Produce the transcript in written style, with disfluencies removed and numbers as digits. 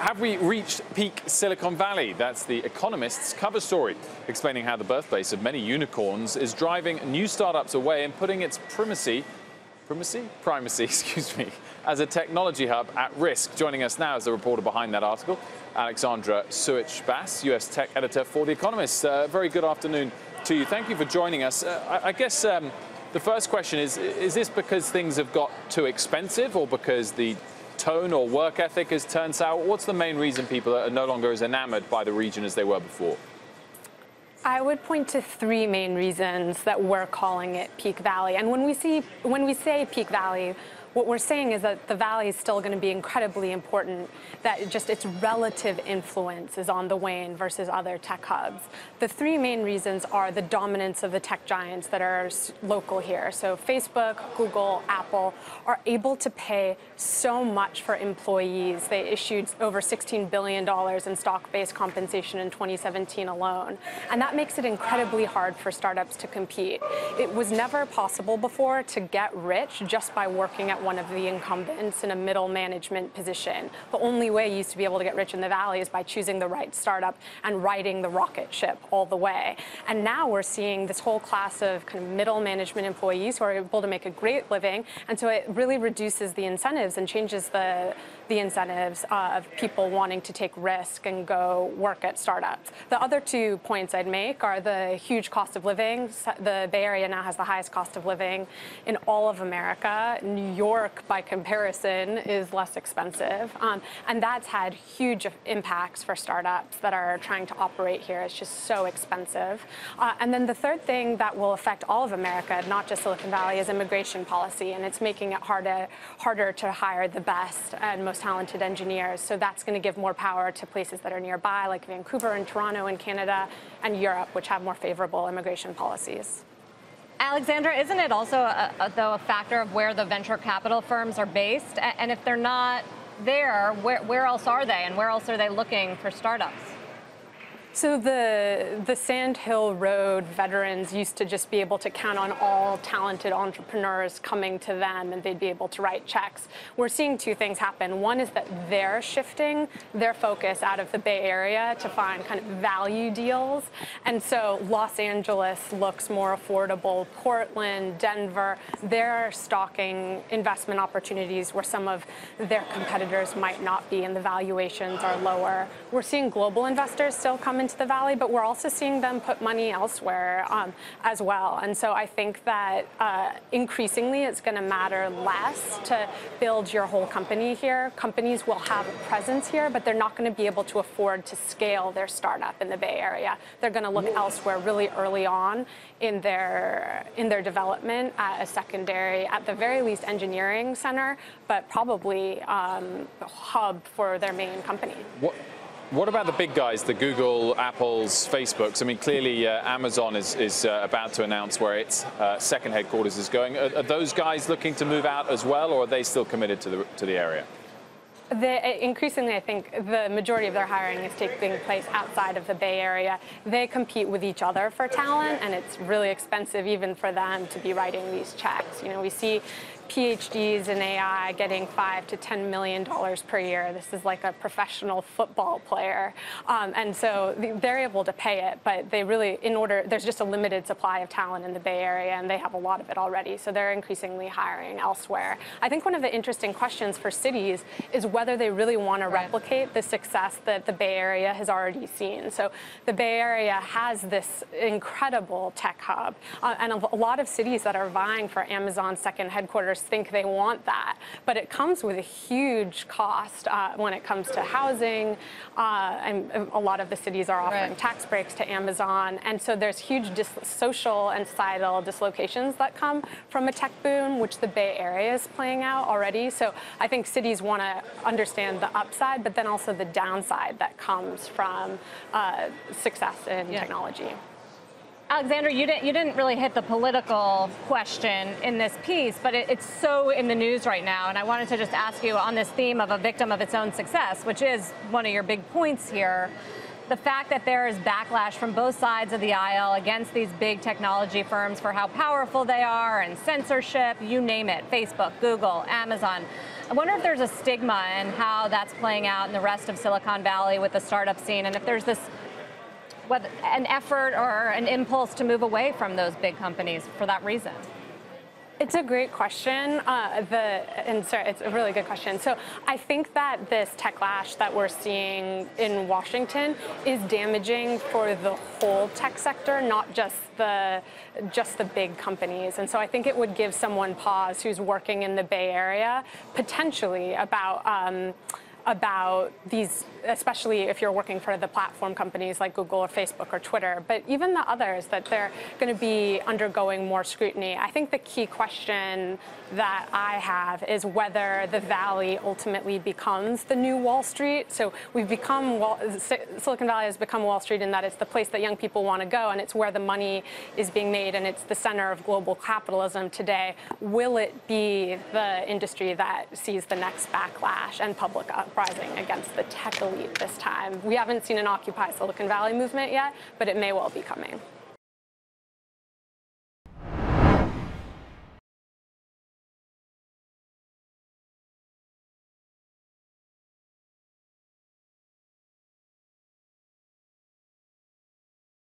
Have we reached peak Silicon Valley? That's the Economist's cover story, explaining how the birthplace of many unicorns is driving new startups away and putting its primacy, excuse me, as a technology hub at risk. Joining us now is the reporter behind that article, Alexandra Suich Bass, US tech editor for The Economist. Very good afternoon to you. Thank you for joining us. I guess the first question is this because things have got too expensive, or because the tone or work ethic has turned sour? What's the main reason people are no longer as enamored by the region as they were before? I would point to three main reasons that we're calling it Peak Valley. And when we say Peak Valley, what we're saying is that the valley is still going to be incredibly important, that just its relative influence is on the wane versus other tech hubs. The three main reasons are the dominance of the tech giants that are local here. So Facebook, Google, Apple are able to pay so much for employees. They issued over $16 billion in stock-based compensation in 2017 alone. And that makes it incredibly hard for startups to compete. It was never possible before to get rich just by working at one of the incumbents in a middle management position. The only way you used to be able to get rich in the valley is by choosing the right startup and riding the rocket ship all the way. And now we're seeing this whole class of kind of middle management employees who are able to make a great living. And so it really reduces the incentives and changes the incentives of people wanting to take risk and go work at startups. The other 2 points I'd make are the huge cost of living. The Bay Area now has the highest cost of living in all of America. New York, by comparison, is less expensive. And that's had huge impacts for startups that are trying to operate here. It's just so expensive. And then the third thing that will affect all of America, not just Silicon Valley, is immigration policy. And it's making it harder to hire the best and most talented engineers. So that's going to give more power to places that are nearby, like Vancouver and Toronto in Canada, and Europe, which have more favorable immigration policies. Alexandra, isn't it also, though, a factor of where the venture capital firms are based? And if they're not there, where else are they? And where else are they looking for startups? So the Sand Hill Road veterans used to just be able to count on all talented entrepreneurs coming to them, and they'd be able to write checks. We're seeing two things happen. One is that they're shifting their focus out of the Bay Area to find kind of value deals. And so Los Angeles looks more affordable. Portland, Denver, they're stalking investment opportunities where some of their competitors might not be, and the valuations are lower. We're seeing global investors still come into the valley, but we're also seeing them put money elsewhere as well. And so I think that increasingly it's going to matter less to build your whole company here. Companies will have a presence here, but they're not going to be able to afford to scale their startup in the Bay Area. They're going to look elsewhere really early on in their development at a secondary, at the very least, engineering center, but probably a hub for their main company. What about the big guys, the Google, Apples, Facebooks? I mean, clearly Amazon is about to announce where its second headquarters is going. Are those guys looking to move out as well, or are they still committed to the area? Increasingly, I think the majority of their hiring is taking place outside of the Bay Area. They compete with each other for talent, and it's really expensive even for them to be writing these checks. You know, we see PhDs in AI getting $5 to $10 million per year. This is like a professional football player. And so they're able to pay it, but they really, there's just a limited supply of talent in the Bay Area, and they have a lot of it already. So they're increasingly hiring elsewhere. I think one of the interesting questions for cities is whether they really want to replicate the success that the Bay Area has already seen. So the Bay Area has this incredible tech hub, and a lot of cities that are vying for Amazon's second headquarters think they want that, but it comes with a huge cost when it comes to housing, and a lot of the cities are offering tax breaks to Amazon, and so there's huge social and societal dislocations that come from a tech boom, which the Bay Area is playing out already. So I think cities want to understand the upside, but then also the downside that comes from success in technology. Alexandra, you didn't really hit the political question in this piece, but it's so in the news right now, and I wanted to just ask you on this theme of a victim of its own success, which is one of your big points here. The fact that there is backlash from both sides of the aisle against these big technology firms for how powerful they are, and censorship, you name it, Facebook, Google, Amazon. I wonder if there's a stigma in how that's playing out in the rest of Silicon Valley with the startup scene, and if there's an effort or an impulse to move away from those big companies for that reason. It's a great question, it's a really good question. So I think that this techlash that we're seeing in Washington is damaging for the whole tech sector, not just the big companies. And so I think it would give someone pause who's working in the Bay Area potentially about these, especially if you're working for the platform companies like Google or Facebook or Twitter, but even the others, that they're going to be undergoing more scrutiny. I think the key question that I have is whether the Valley ultimately becomes the new Wall Street. So Silicon Valley has become Wall Street in that it's the place that young people want to go, and it's where the money is being made, and it's the center of global capitalism today. Will it be the industry that sees the next backlash and public uprising against the tech elite this time? We haven't seen an Occupy Silicon Valley movement yet, but it may well be coming.